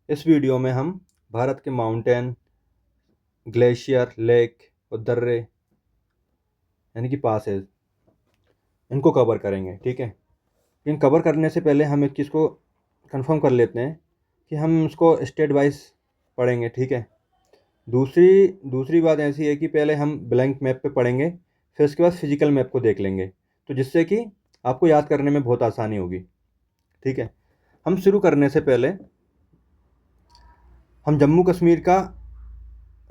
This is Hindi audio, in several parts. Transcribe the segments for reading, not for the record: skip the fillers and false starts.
इस वीडियो में हम भारत के माउंटेन, ग्लेशियर, लेक और दर्रे यानी कि पासेस इनको कवर करेंगे। ठीक है, इन कवर करने से पहले हम एक चीज़ को कंफर्म कर लेते हैं कि हम उसको स्टेट वाइज पढ़ेंगे। ठीक है, दूसरी दूसरी बात ऐसी है कि पहले हम ब्लैंक मैप पे पढ़ेंगे, फिर उसके बाद फिजिकल मैप को देख लेंगे, तो जिससे कि आपको याद करने में बहुत आसानी होगी। ठीक है, हम शुरू करने से पहले हम जम्मू कश्मीर का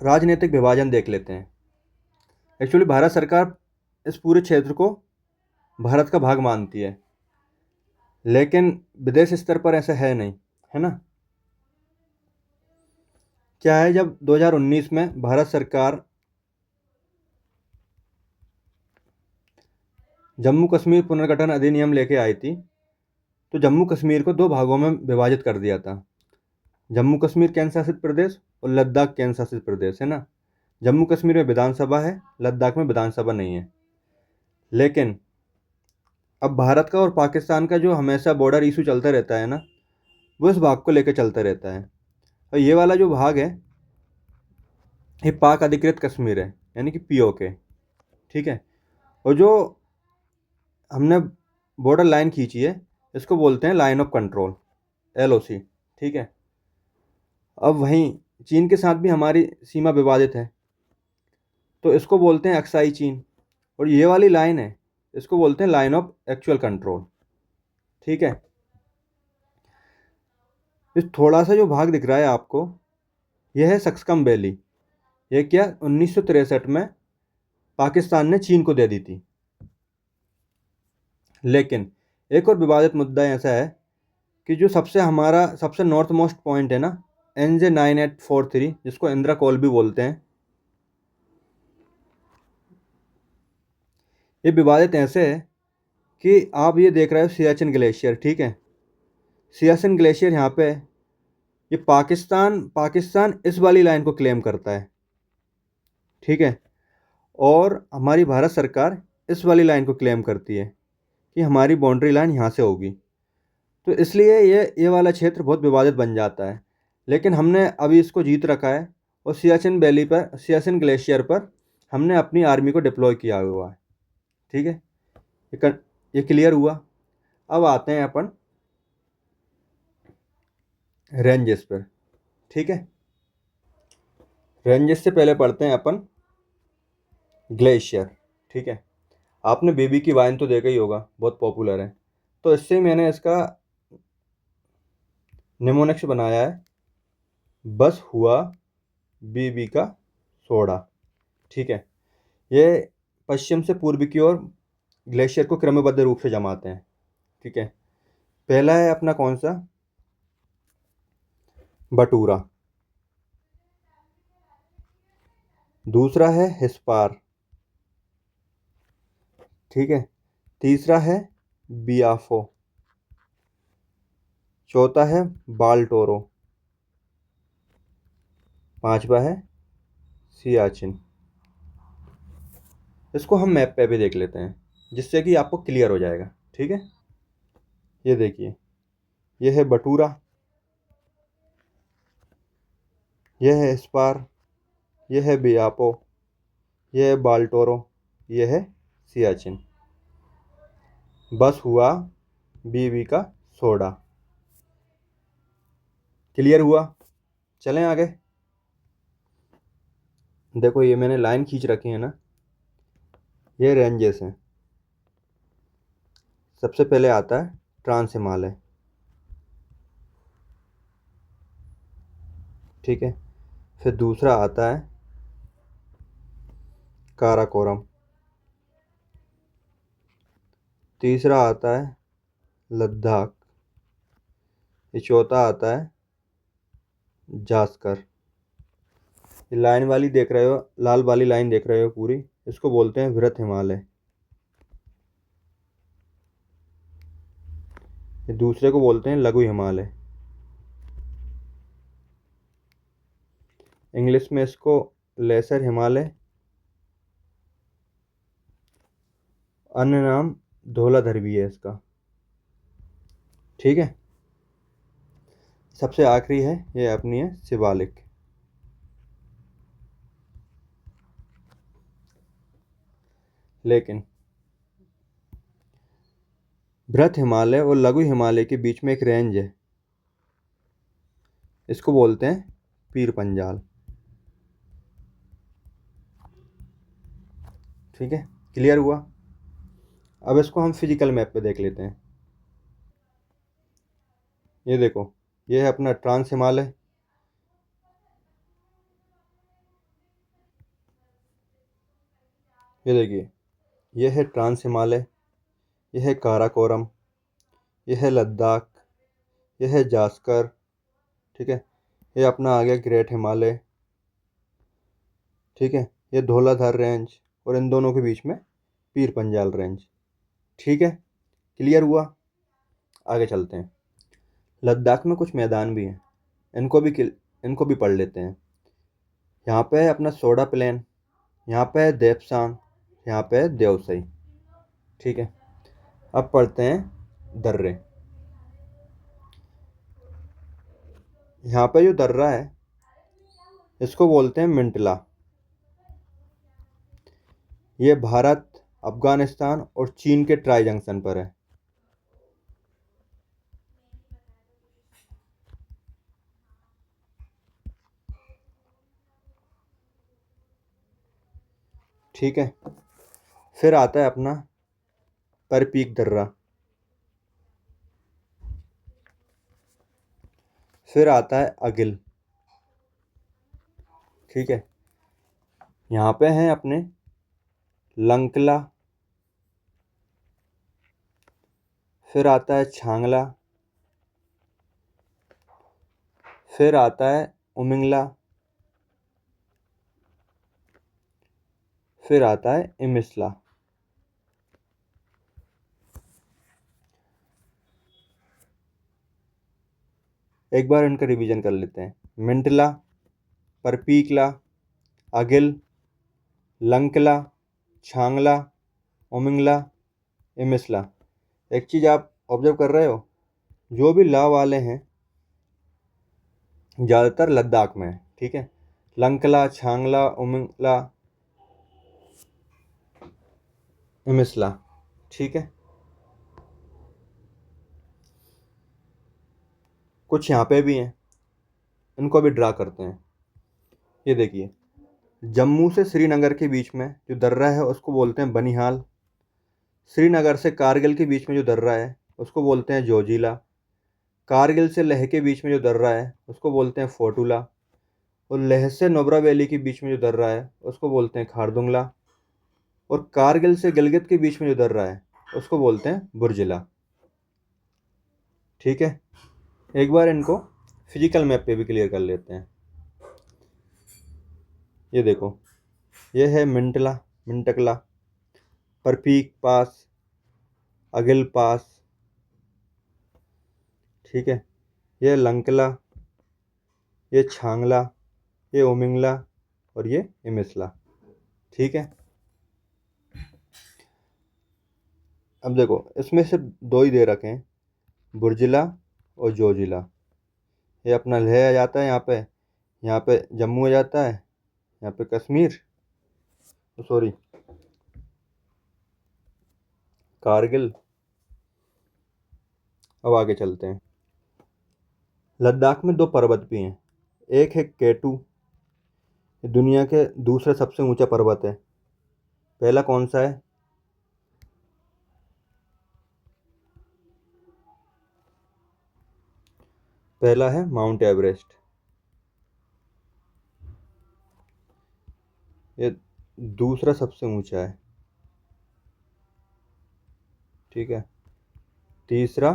राजनीतिक विभाजन देख लेते हैं। एक्चुअली भारत सरकार इस पूरे क्षेत्र को भारत का भाग मानती है, लेकिन विदेश स्तर पर ऐसा है नहीं, है ना। क्या है, जब 2019 में भारत सरकार जम्मू कश्मीर पुनर्गठन अधिनियम लेके आई थी, तो जम्मू कश्मीर को दो भागों में विभाजित कर दिया था। जम्मू कश्मीर केंद्र शासित प्रदेश और लद्दाख केंद्र शासित प्रदेश, है ना। जम्मू कश्मीर में विधानसभा है, लद्दाख में विधानसभा नहीं है। लेकिन अब भारत का और पाकिस्तान का जो हमेशा बॉर्डर इशू चलता रहता है ना, वो इस भाग को लेकर चलता रहता है। और ये वाला जो भाग है, ये पाक अधिकृत कश्मीर है, यानी कि पीओके। ठीक है, और जो हमने बॉर्डर लाइन खींची है, इसको बोलते हैं लाइन ऑफ कंट्रोल, एलओसी। ठीक है, अब वहीं चीन के साथ भी हमारी सीमा विवादित है, तो इसको बोलते हैं अक्साई चीन। और ये वाली लाइन है, इसको बोलते हैं लाइन ऑफ एक्चुअल कंट्रोल। ठीक है, इस थोड़ा सा जो भाग दिख रहा है आपको, यह है सक्सकम वैली। यह क्या 1963 में पाकिस्तान ने चीन को दे दी थी। लेकिन एक और विवादित मुद्दा ऐसा है कि जो हमारा सबसे नॉर्थ मोस्ट पॉइंट है ना, NJ9843, जिसको इंदिरा कॉल भी बोलते हैं, ये विवादित ऐसे है कि आप ये देख रहे हो सियाचिन ग्लेशियर। ठीक है, सियाचिन ग्लेशियर यहाँ पे है। ये पाकिस्तान पाकिस्तान इस वाली लाइन को क्लेम करता है। ठीक है, और हमारी भारत सरकार इस वाली लाइन को क्लेम करती है कि हमारी बाउंड्री लाइन यहाँ से होगी। तो इसलिए ये वाला क्षेत्र बहुत विवादित बन जाता है। लेकिन हमने अभी इसको जीत रखा है, और सियाचिन वैली पर, सियाचिन ग्लेशियर पर हमने अपनी आर्मी को डिप्लॉय किया हुआ है। ठीक है, ये क्लियर हुआ। अब आते हैं अपन रेंजेस पर। ठीक है, रेंजेस से पहले पढ़ते हैं अपन ग्लेशियर। ठीक है, आपने बेबी की वाइन तो देखा ही होगा, बहुत पॉपुलर है। तो इससे ही मैंने इसका निमोनिक्स बनाया है, बस हुआ बीबी का सोडा। ठीक है, ये पश्चिम से पूर्व की ओर ग्लेशियर को क्रमबद्ध रूप से जमाते हैं। ठीक है, पहला है अपना कौन सा, बटूरा। दूसरा है हिस्पार। ठीक है, तीसरा है बियाफो। चौथा है बाल्टोरो। पांचवा है सियाचिन। इसको हम मैप पे भी देख लेते हैं, जिससे कि आपको क्लियर हो जाएगा। ठीक है, ये देखिए, ये है बटूरा, यह है हिस्पार, यह है बियापो, यह है बाल्टोरो, यह है सियाचिन। बस हुआ बीबी का सोडा। क्लियर हुआ, चलें आगे। देखो, ये मैंने लाइन खींच रखी है ना, ये रेंजेस हैं। सबसे पहले आता है ट्रांस हिमालय। ठीक है, फिर दूसरा आता है काराकोरम। तीसरा आता है लद्दाख। ये चौथा आता है जास्कर। ये लाइन वाली देख रहे हो, लाल वाली लाइन देख रहे हो पूरी, इसको बोलते हैं वृहत हिमालय। ये दूसरे को बोलते हैं लघु हिमालय। इंग्लिश में इसको लेसर हिमालय, अन्य नाम धौलाधर भी है इसका। ठीक है, सबसे आखिरी है ये अपनी है शिवालिक। लेकिन बृहत हिमालय और लघु हिमालय के बीच में एक रेंज है, इसको बोलते हैं पीर पंजाल। ठीक है, क्लियर हुआ। अब इसको हम फिजिकल मैप पे देख लेते हैं। ये देखो, ये है अपना ट्रांस हिमालय। ये देखिए, ये है ट्रांस हिमालय, ये है काराकोरम, ये है लद्दाख, ये है जास्कर। ठीक है, ये अपना आ गया ग्रेट हिमालय। ठीक है, ये धौलाधार रेंज, और इन दोनों के बीच में पीर पंजाल रेंज। ठीक है, क्लियर हुआ। आगे चलते हैं। लद्दाख में कुछ मैदान भी हैं, इनको भी पढ़ लेते हैं। यहाँ पे है अपना सोडा प्लेन, यहाँ पे है देपसांग, यहाँ पे है देवसई। ठीक है, अब पढ़ते हैं दर्रे। यहाँ पे जो दर्रा है इसको बोलते हैं मिंटला। ये भारत, अफगानिस्तान और चीन के ट्राई जंक्शन पर है। ठीक है, फिर आता है अपना परपीक दर्रा, फिर आता है अगिल। ठीक है, यहाँ पे हैं अपने लंकला, फिर आता है छांगला, फिर आता है उमिंगला, फिर आता है इमिसला। एक बार इनका रिवीजन कर लेते हैं। मिंटला, परपीकला, अगिल, लंकला, छांगला, उमिंगला, इमिसला। एक चीज़ आप ऑब्जर्व कर रहे हो, जो भी ला वाले हैं ज़्यादातर लद्दाख में है। ठीक है, लंकला, छांगला, उमिंगला, इमिसला। ठीक है, कुछ यहाँ पे भी हैं, इनको भी ड्रा करते हैं। ये देखिए, जम्मू से श्रीनगर के बीच में जो दर्रा है उसको बोलते हैं बनिहाल। श्रीनगर से कारगिल के बीच में जो दर्रा है उसको बोलते हैं जोजिला। कारगिल से लेह के बीच में जो दर्रा है उसको बोलते हैं फोटुला। और लेह से नुब्रा वैली के बीच में जो दर्रा है उसको बोलते हैं खारदुंगला। और कारगिल से गिलगित के बीच में जो दर्रा है उसको बोलते हैं बुर्जिला। ठीक है, एक बार इनको फिजिकल मैप पे भी क्लियर कर लेते हैं। ये देखो, ये है मिंटकला, परपीक पास, अगिल पास। ठीक है, ये लंकला, ये छांगला, ये ओमिंगला और ये इमिसला। ठीक है, अब देखो इसमें सिर्फ दो ही दे रखे हैं, बुर्जिला और जोजिला। ये अपना लेह आ जाता है यहाँ पे जम्मू आ जाता है, यहाँ पे कश्मीर, सॉरी कारगिल। अब आगे चलते हैं। लद्दाख में दो पर्वत भी हैं, एक है केटू, ये दुनिया के दूसरे सबसे ऊंचा पर्वत है। पहला कौन सा है? पहला है माउंट एवरेस्ट। ये दूसरा सबसे ऊंचा है। ठीक है, तीसरा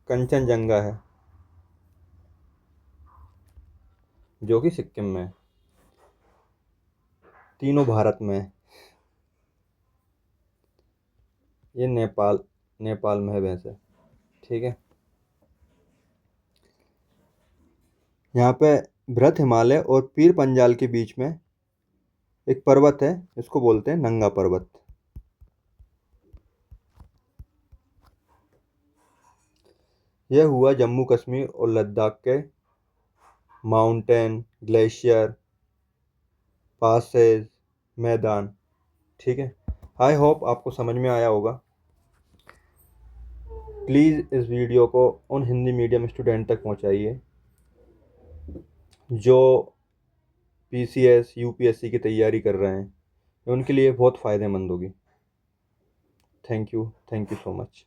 कंचनजंगा है जो कि सिक्किम में है। तीनों भारत में है। ये नेपाल में है वैसे। ठीक है, यहाँ पे बृहत हिमालय और पीर पंजाल के बीच में एक पर्वत है, इसको बोलते हैं नंगा पर्वत। यह हुआ जम्मू कश्मीर और लद्दाख के माउंटेन, ग्लेशियर, पासेस, मैदान। ठीक है, आई होप आपको समझ में आया होगा। प्लीज़ इस वीडियो को उन हिंदी मीडियम स्टूडेंट तक पहुंचाइए जो पीसीएस, यूपीएससी की तैयारी कर रहे हैं, उनके लिए बहुत फ़ायदेमंद होगी। Thank you so much.